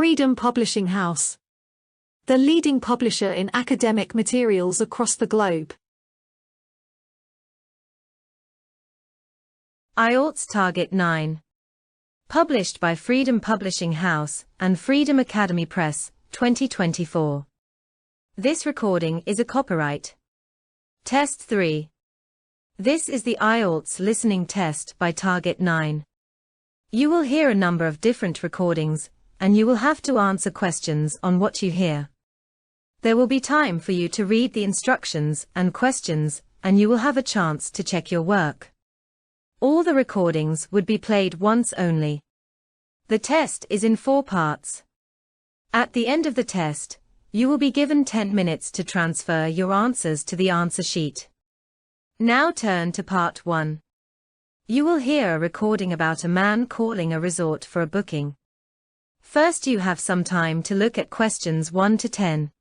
Freedom Publishing House, the leading publisher in academic materials across the globe. IELTS Target 9. Published by Freedom Publishing House and Freedom Academy Press, 2024. This recording is a copyright. Test 3. This is the IELTS listening test by Target 9. You will hear a number of different recordings, and you will have to answer questions on what you hear. There will be time for you to read the instructions and questions, and you will have a chance to check your work. All the recordings would be played once only. The test is in 4 parts. At the end of the test, you will be given 10 minutes to transfer your answers to the answer sheet. Now turn to part 1. You will hear a recording about a man calling a resort for a booking. First, you have some time to look at questions 1 to 10.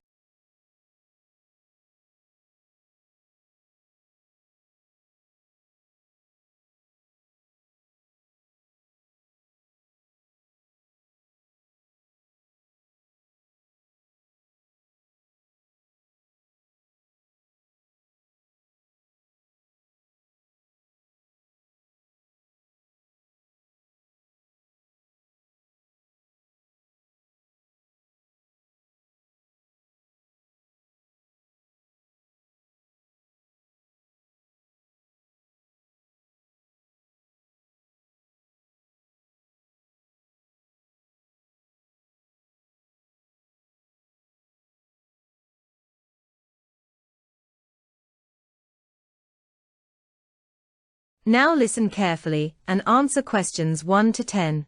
Now listen carefully and answer questions 1 to 10.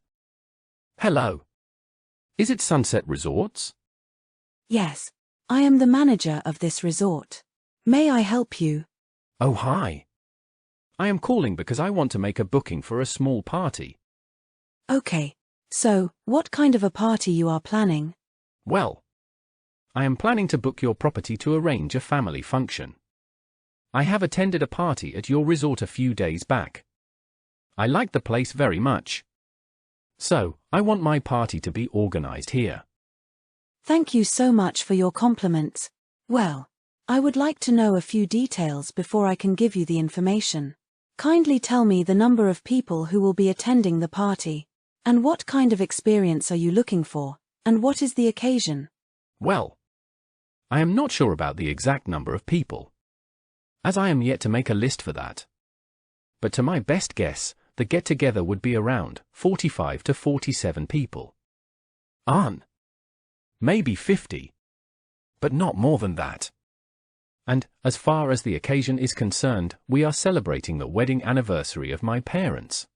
Hello. Is it Sunset Resorts? Yes, I am the manager of this resort. May I help you? Oh, hi. I am calling because I want to make a booking for a small party. Okay, so, what kind of a party you are planning? Well, I am planning to book your property to arrange a family function. I have attended a party at your resort a few days back. I liked the place very much. So, I want my party to be organized here. Thank you so much for your compliments. Well, I would like to know a few details before I can give you the information. Kindly tell me the number of people who will be attending the party, and what kind of experience are you looking for, and what is the occasion? Well, I am not sure about the exact number of people, as I am yet to make a list for that. But to my best guess, the get-together would be around 45 to 47 people. Maybe 50. But not more than that. And, as far as the occasion is concerned, we are celebrating the wedding anniversary of my parents.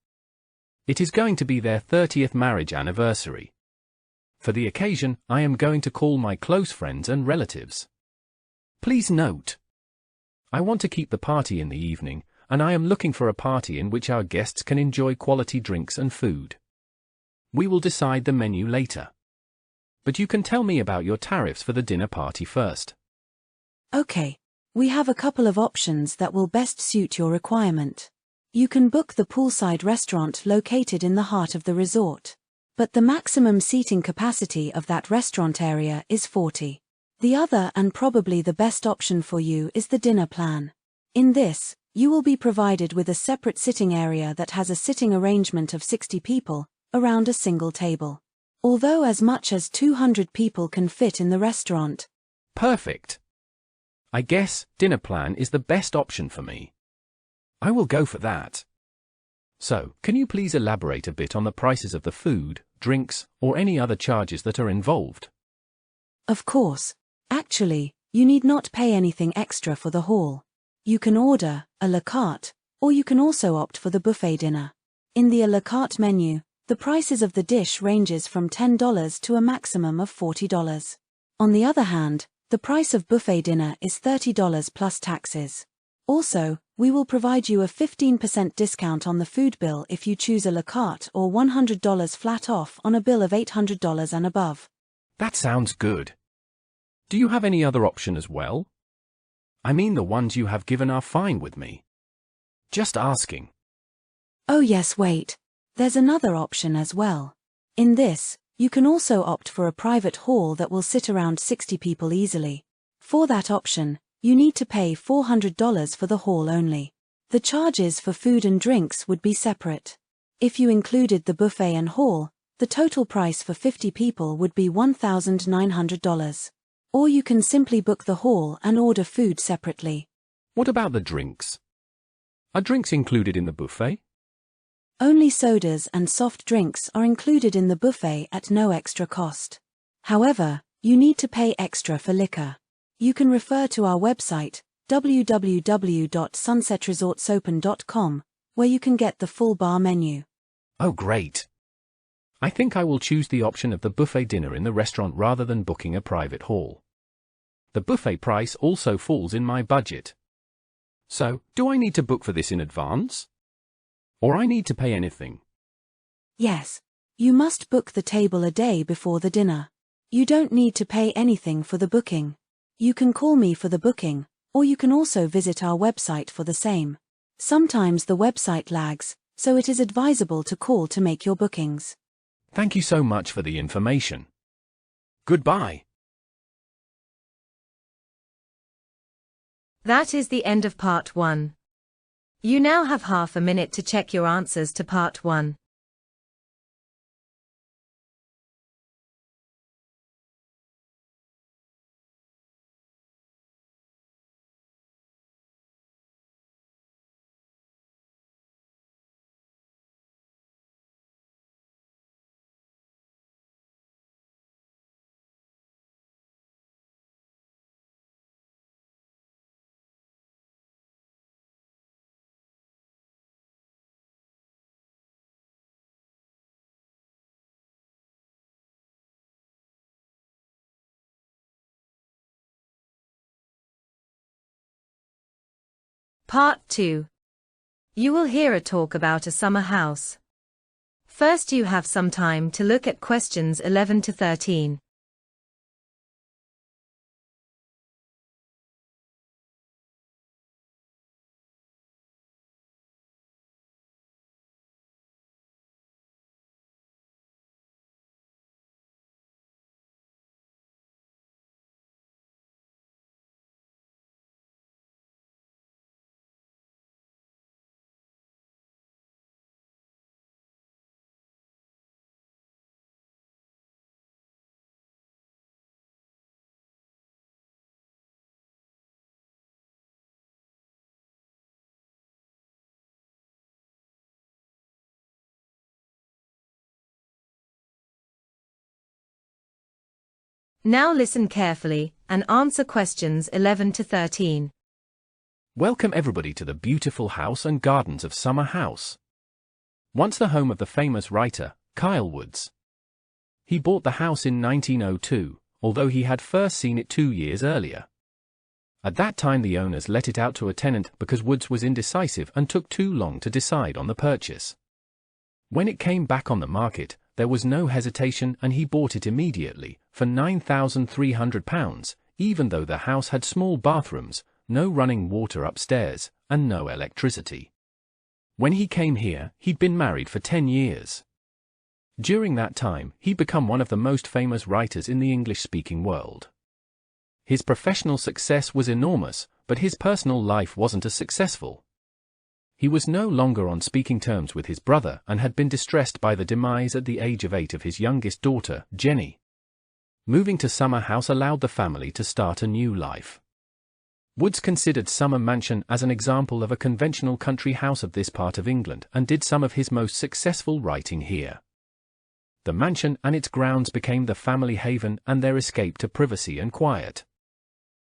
It is going to be their 30th marriage anniversary. For the occasion, I am going to call my close friends and relatives. Please note, I want to keep the party in the evening, and I am looking for a party in which our guests can enjoy quality drinks and food. We will decide the menu later. But you can tell me about your tariffs for the dinner party first. Okay, we have a couple of options that will best suit your requirement. You can book the poolside restaurant located in the heart of the resort. But the maximum seating capacity of that restaurant area is 40. The other and probably the best option for you is the dinner plan. In this, you will be provided with a separate sitting area that has a sitting arrangement of 60 people, around a single table. Although as much as 200 people can fit in the restaurant. Perfect. I guess dinner plan is the best option for me. I will go for that. So, can you please elaborate a bit on the prices of the food, drinks, or any other charges that are involved? Of course. Actually, you need not pay anything extra for the hall. You can order a la carte, or you can also opt for the buffet dinner. In the a la carte menu, the prices of the dish ranges from $10 to a maximum of $40. On the other hand, the price of buffet dinner is $30 plus taxes. Also, we will provide you a 15% discount on the food bill if you choose a la carte, or $100 flat off on a bill of $800 and above. That sounds good. Do you have any other option as well? I mean, the ones you have given are fine with me. Just asking. Oh yes, wait. There's another option as well. In this, You can also opt for a private hall that will sit around 60 people easily. For that option, you need to pay $400 for the hall only. The charges for food and drinks would be separate. If you included the buffet and hall, the total price for 50 people would be $1,900. Or you can simply book the hall and order food separately. What about the drinks? Are drinks included in the buffet? Only sodas and soft drinks are included in the buffet at no extra cost. However, you need to pay extra for liquor. You can refer to our website, www.sunsetresortsopen.com, where you can get the full bar menu. Oh, great. I think I will choose the option of the buffet dinner in the restaurant rather than booking a private hall. The buffet price also falls in my budget. So, do I need to book for this in advance? Or I need to pay anything? Yes. You must book the table a day before the dinner. You don't need to pay anything for the booking. You can call me for the booking, or you can also visit our website for the same. Sometimes the website lags, so it is advisable to call to make your bookings. Thank you so much for the information. Goodbye. That is the end of part 1. You now have half a minute to check your answers to part 1. Part 2. You will hear a talk about a summer house. First, you have some time to look at questions 11 to 13. Now listen carefully and answer questions 11 to 13. Welcome everybody to the beautiful house and gardens of Summer House. Once the home of the famous writer, Kyle Woods. He bought the house in 1902, although he had first seen it 2 years earlier. At that time the owners let it out to a tenant because Woods was indecisive and took too long to decide on the purchase. When it came back on the market, there was no hesitation and he bought it immediately, for £9,300, even though the house had small bathrooms, no running water upstairs, and no electricity. When he came here, he'd been married for 10 years. During that time, he'd become one of the most famous writers in the English-speaking world. His professional success was enormous, but his personal life wasn't as successful. He was no longer on speaking terms with his brother and had been distressed by the demise at the age of 8 of his youngest daughter, Jenny. Moving to Summer House allowed the family to start a new life. Woods considered Summer Mansion as an example of a conventional country house of this part of England and did some of his most successful writing here. The mansion and its grounds became the family haven and their escape to privacy and quiet.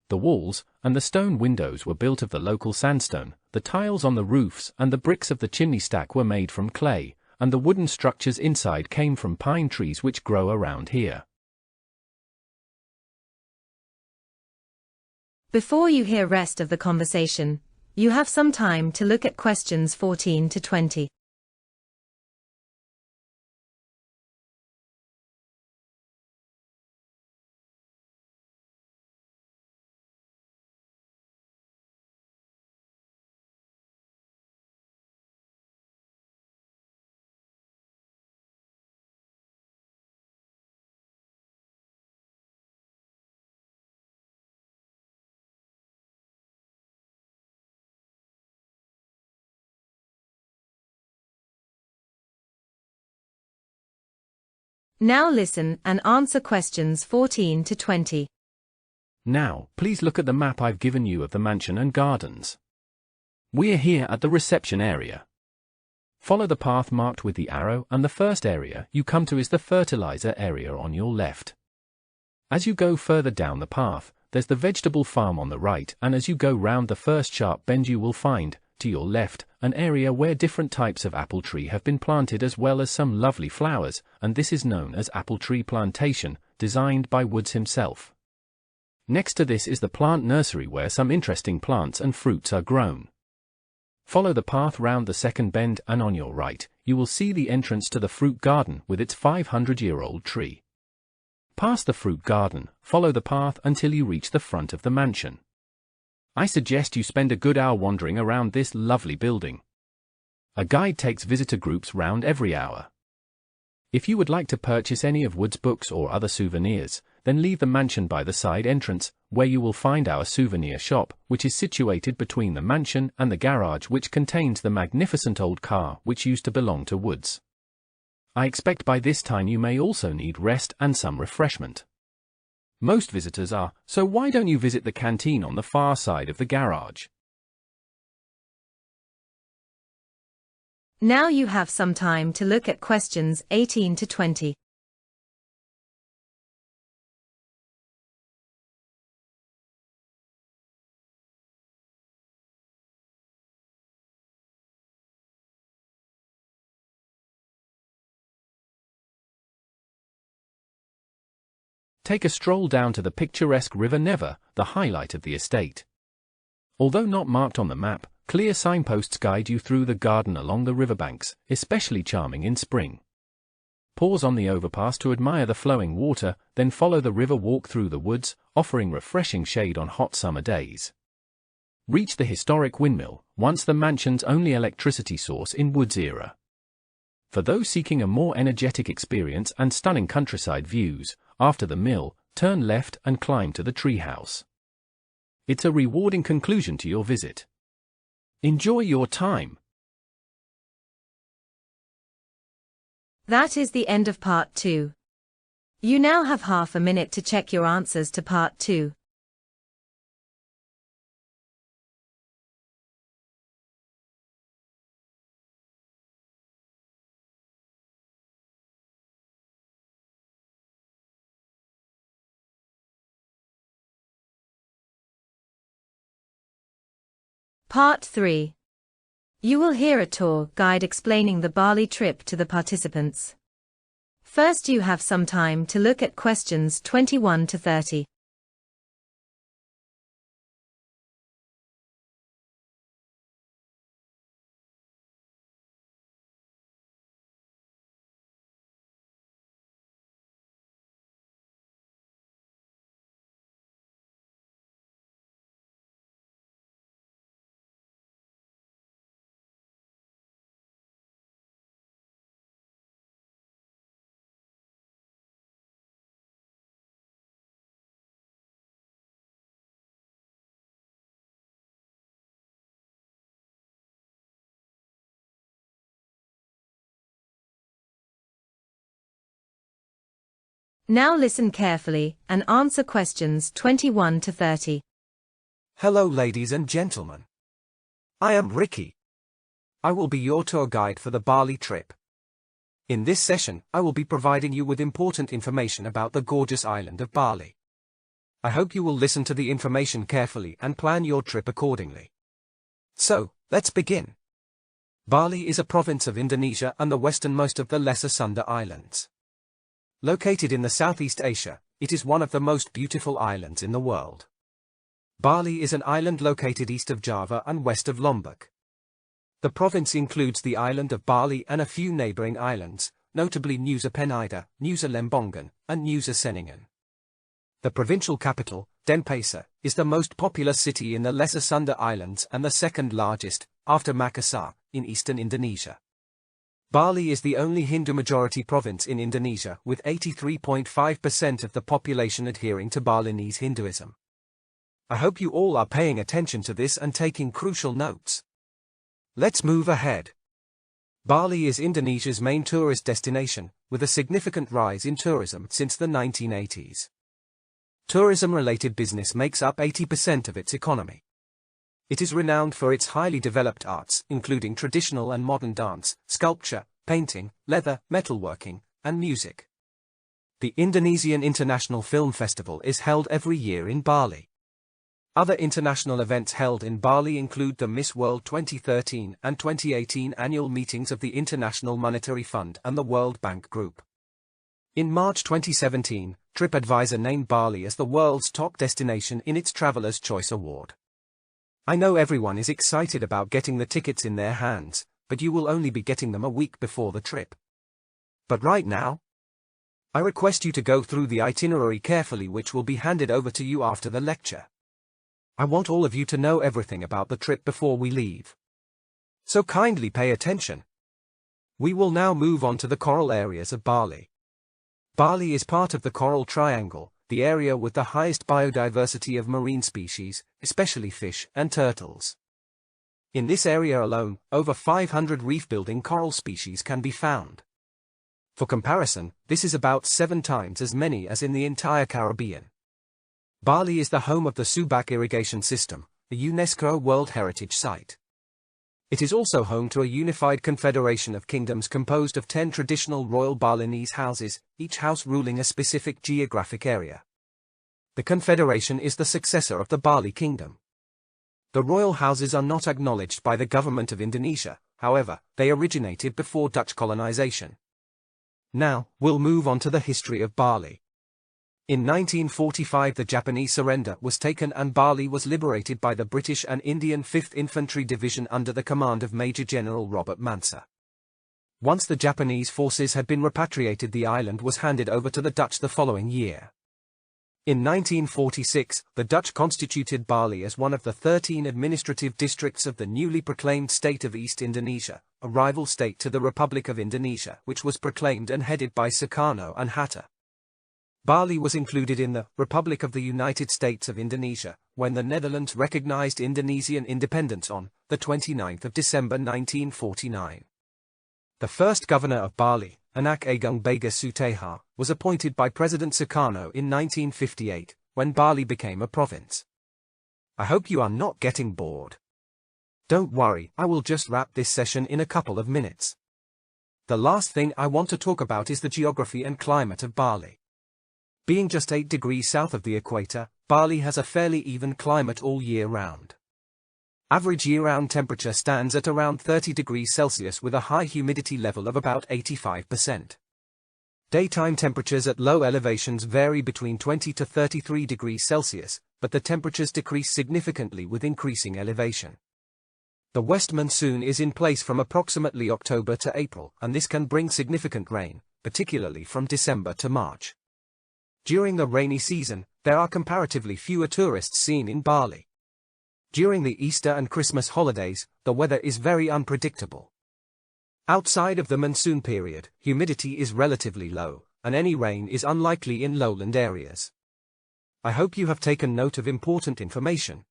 The walls and the stone windows were built of the local sandstone, the tiles on the roofs and the bricks of the chimney stack were made from clay, and the wooden structures inside came from pine trees which grow around here. Before you hear rest of the conversation, you have some time to look at questions 14 to 20. Now listen and answer questions 14 to 20. Now, please look at the map I've given you of the mansion and gardens. We're here at the reception area. Follow the path marked with the arrow, and the first area you come to is the fertilizer area on your left. As you go further down the path, there's the vegetable farm on the right, and as you go round the first sharp bend you will find, to your left, an area where different types of apple tree have been planted as well as some lovely flowers, and this is known as Apple Tree Plantation, designed by Woods himself. Next to this is the plant nursery where some interesting plants and fruits are grown. Follow the path round the second bend and on your right, you will see the entrance to the fruit garden with its 500-year-old tree. Past the fruit garden, follow the path until you reach the front of the mansion. I suggest you spend a good hour wandering around this lovely building. A guide takes visitor groups round every hour. If you would like to purchase any of Wood's books or other souvenirs, then leave the mansion by the side entrance, where you will find our souvenir shop, which is situated between the mansion and the garage which contains the magnificent old car which used to belong to Woods. I expect by this time you may also need rest and some refreshment. Most visitors are, so why don't you visit the canteen on the far side of the garage? Now you have some time to look at questions 18 to 20. Take a stroll down to the picturesque River Never, the highlight of the estate. Although not marked on the map, clear signposts guide you through the garden along the riverbanks, especially charming in spring. Pause on the overpass to admire the flowing water, then follow the river walk through the woods, offering refreshing shade on hot summer days. Reach the historic windmill, once the mansion's only electricity source in Wood's era. For those seeking a more energetic experience and stunning countryside views, after the mill, turn left and climb to the treehouse. It's a rewarding conclusion to your visit. Enjoy your time. That is the end of part 2. You now have half a minute to check your answers to part 2. Part 3. You will hear a tour guide explaining the Bali trip to the participants. First you have some time to look at questions 21 to 30. Now listen carefully and answer questions 21 to 30. Hello ladies and gentlemen. I am Ricky. I will be your tour guide for the Bali trip. In this session, I will be providing you with important information about the gorgeous island of Bali. I hope you will listen to the information carefully and plan your trip accordingly. So, let's begin. Bali is a province of Indonesia and the westernmost of the Lesser Sunda Islands. Located in the Southeast Asia, it is one of the most beautiful islands in the world. Bali is an island located east of Java and west of Lombok. The province includes the island of Bali and a few neighboring islands, notably Nusa Penida, Nusa Lembongan, and Nusa Ceningan. The provincial capital, Denpasar, is the most populous city in the Lesser Sunda Islands and the second largest, after Makassar, in eastern Indonesia. Bali is the only Hindu-majority province in Indonesia with 83.5% of the population adhering to Balinese Hinduism. I hope you all are paying attention to this and taking crucial notes. Let's move ahead. Bali is Indonesia's main tourist destination, with a significant rise in tourism since the 1980s. Tourism-related business makes up 80% of its economy. It is renowned for its highly developed arts, including traditional and modern dance, sculpture, painting, leather, metalworking, and music. The Indonesian International Film Festival is held every year in Bali. Other international events held in Bali include the Miss World 2013 and 2018 annual meetings of the International Monetary Fund and the World Bank Group. In March 2017, TripAdvisor named Bali as the world's top destination in its Traveler's Choice Award. I know everyone is excited about getting the tickets in their hands, but you will only be getting them a week before the trip. But right now, I request you to go through the itinerary carefully, which will be handed over to you after the lecture. I want all of you to know everything about the trip before we leave. So kindly pay attention. We will now move on to the coral areas of Bali. Bali is part of the Coral Triangle, the area with the highest biodiversity of marine species, especially fish and turtles. In this area alone, over 500 reef-building coral species can be found. For comparison, this is about 7 times as many as in the entire Caribbean. Bali is the home of the Subak Irrigation System, a UNESCO World Heritage Site. It is also home to a unified confederation of kingdoms composed of 10 traditional royal Balinese houses, each house ruling a specific geographic area. The confederation is the successor of the Bali Kingdom. The royal houses are not acknowledged by the government of Indonesia, however, they originated before Dutch colonization. Now, we'll move on to the history of Bali. In 1945 the Japanese surrender was taken and Bali was liberated by the British and Indian 5th Infantry Division under the command of Major General Robert Manser. Once the Japanese forces had been repatriated, the island was handed over to the Dutch the following year. In 1946, the Dutch constituted Bali as one of the 13 administrative districts of the newly proclaimed state of East Indonesia, a rival state to the Republic of Indonesia, which was proclaimed and headed by Sukarno and Hatta. Bali was included in the Republic of the United States of Indonesia when the Netherlands recognized Indonesian independence on the 29th of December 1949. The first governor of Bali, Anak Ageng Bagas Suteja, was appointed by President Sukarno in 1958, when Bali became a province. I hope you are not getting bored. Don't worry, I will just wrap this session in a couple of minutes. The last thing I want to talk about is the geography and climate of Bali. Being just 8 degrees south of the equator, Bali has a fairly even climate all year round. Average year-round temperature stands at around 30 degrees Celsius with a high humidity level of about 85%. Daytime temperatures at low elevations vary between 20 to 33 degrees Celsius, but the temperatures decrease significantly with increasing elevation. The west monsoon is in place from approximately October to April, and this can bring significant rain, particularly from December to March. During the rainy season, there are comparatively fewer tourists seen in Bali. During the Easter and Christmas holidays, the weather is very unpredictable. Outside of the monsoon period, humidity is relatively low, and any rain is unlikely in lowland areas. I hope you have taken note of important information.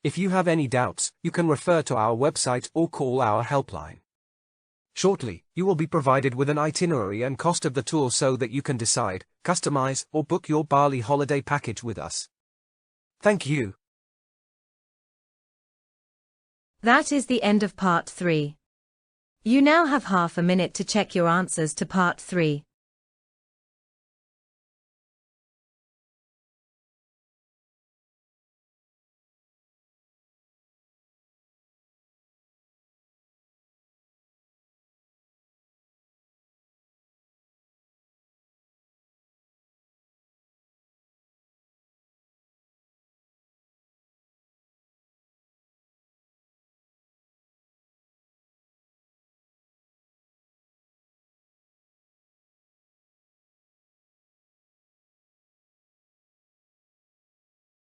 If you have any doubts, you can refer to our website or call our helpline. Shortly, you will be provided with an itinerary and cost of the tour so that you can decide, customize, or book your Bali holiday package with us. Thank you. That is the end of part 3. You now have half a minute to check your answers to part 3.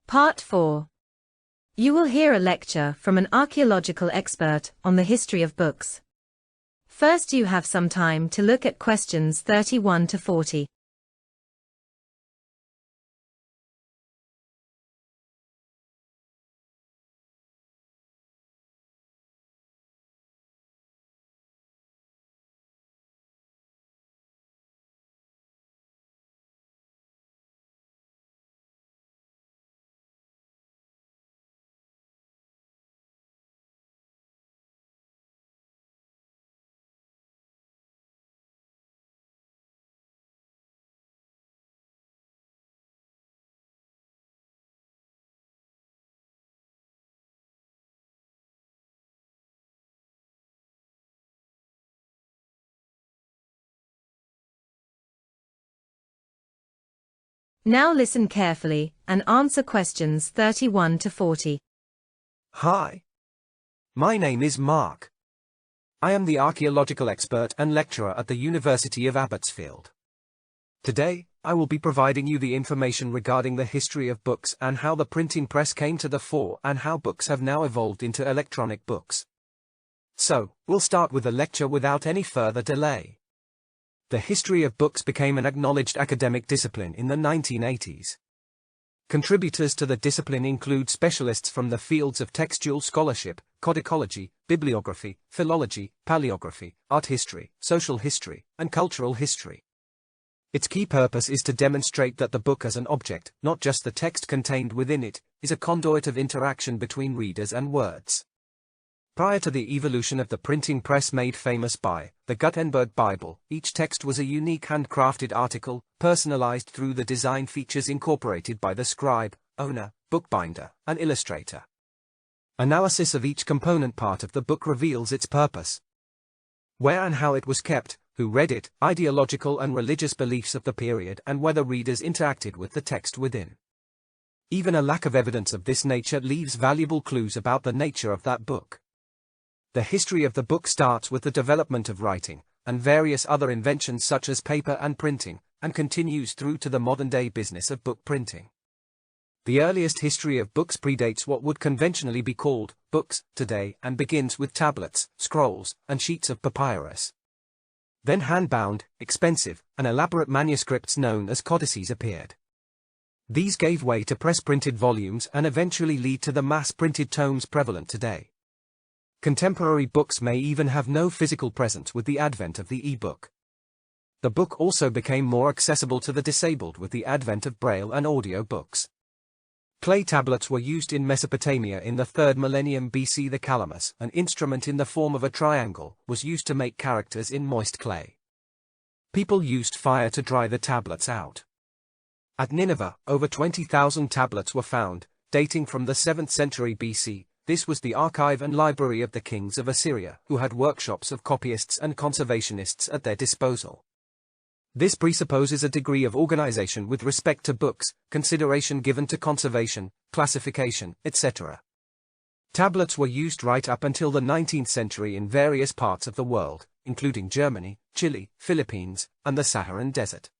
Part 4. You will hear a lecture from an archaeological expert on the history of books. First, you have some time to look at questions 31 to 40. Now listen carefully and answer questions 31 to 40. Hi. My name is Mark. I am the archaeological expert and lecturer at the University of Abbotsfield. Today, I will be providing you the information regarding the history of books and how the printing press came to the fore and how books have now evolved into electronic books. So, we'll start with the lecture without any further delay. The history of books became an acknowledged academic discipline in the 1980s. Contributors to the discipline include specialists from the fields of textual scholarship, codicology, bibliography, philology, paleography, art history, social history, and cultural history. Its key purpose is to demonstrate that the book as an object, not just the text contained within it, is a conduit of interaction between readers and words. Prior to the evolution of the printing press made famous by the Gutenberg Bible, each text was a unique handcrafted article, personalized through the design features incorporated by the scribe, owner, bookbinder, and illustrator. Analysis of each component part of the book reveals its purpose, where and how it was kept, who read it, ideological and religious beliefs of the period, and whether readers interacted with the text within. Even a lack of evidence of this nature leaves valuable clues about the nature of that book. The history of the book starts with the development of writing, and various other inventions such as paper and printing, and continues through to the modern-day business of book printing. The earliest history of books predates what would conventionally be called books today and begins with tablets, scrolls, and sheets of papyrus. Then hand-bound, expensive, and elaborate manuscripts known as codices appeared. These gave way to press-printed volumes and eventually lead to the mass-printed tomes prevalent today. Contemporary books may even have no physical presence with the advent of the e-book. The book also became more accessible to the disabled with the advent of Braille and audio books. Clay tablets were used in Mesopotamia in the 3rd millennium BC. The calamus, an instrument in the form of a triangle, was used to make characters in moist clay. People used fire to dry the tablets out. At Nineveh, over 20,000 tablets were found, dating from the 7th century BC. This was the archive and library of the kings of Assyria, who had workshops of copyists and conservationists at their disposal. This presupposes a degree of organization with respect to books, consideration given to conservation, classification, etc. Tablets were used right up until the 19th century in various parts of the world, including Germany, Chile, Philippines, and the Saharan Desert.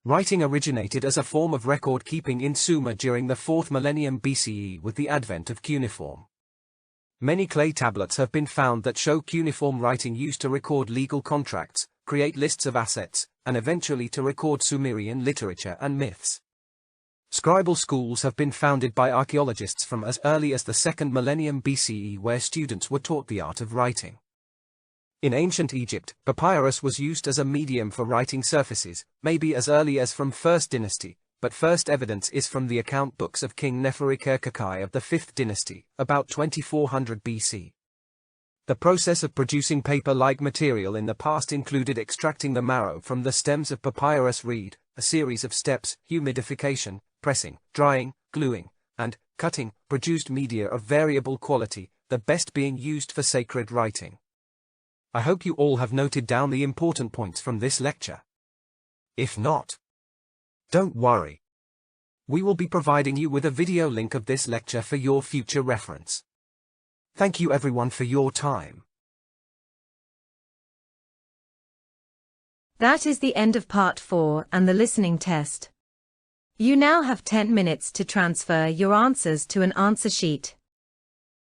Writing originated as a form of record-keeping in Sumer during the 4th millennium BCE with the advent of cuneiform. Many clay tablets have been found that show cuneiform writing used to record legal contracts, create lists of assets, and eventually to record Sumerian literature and myths. Scribal schools have been founded by archaeologists from as early as the 2nd millennium BCE where students were taught the art of writing. In ancient Egypt, papyrus was used as a medium for writing surfaces, maybe as early as from 1st dynasty, but first evidence is from the account books of King Neferkare of the 5th dynasty, about 2400 BC. The process of producing paper-like material in the past included extracting the marrow from the stems of papyrus reed, a series of steps: humidification, pressing, drying, gluing, and cutting, produced media of variable quality, the best being used for sacred writing. I hope you all have noted down the important points from this lecture. If not, don't worry. We will be providing you with a video link of this lecture for your future reference. Thank you everyone for your time. That is the end of part 4 and the listening test. You now have 10 minutes to transfer your answers to an answer sheet.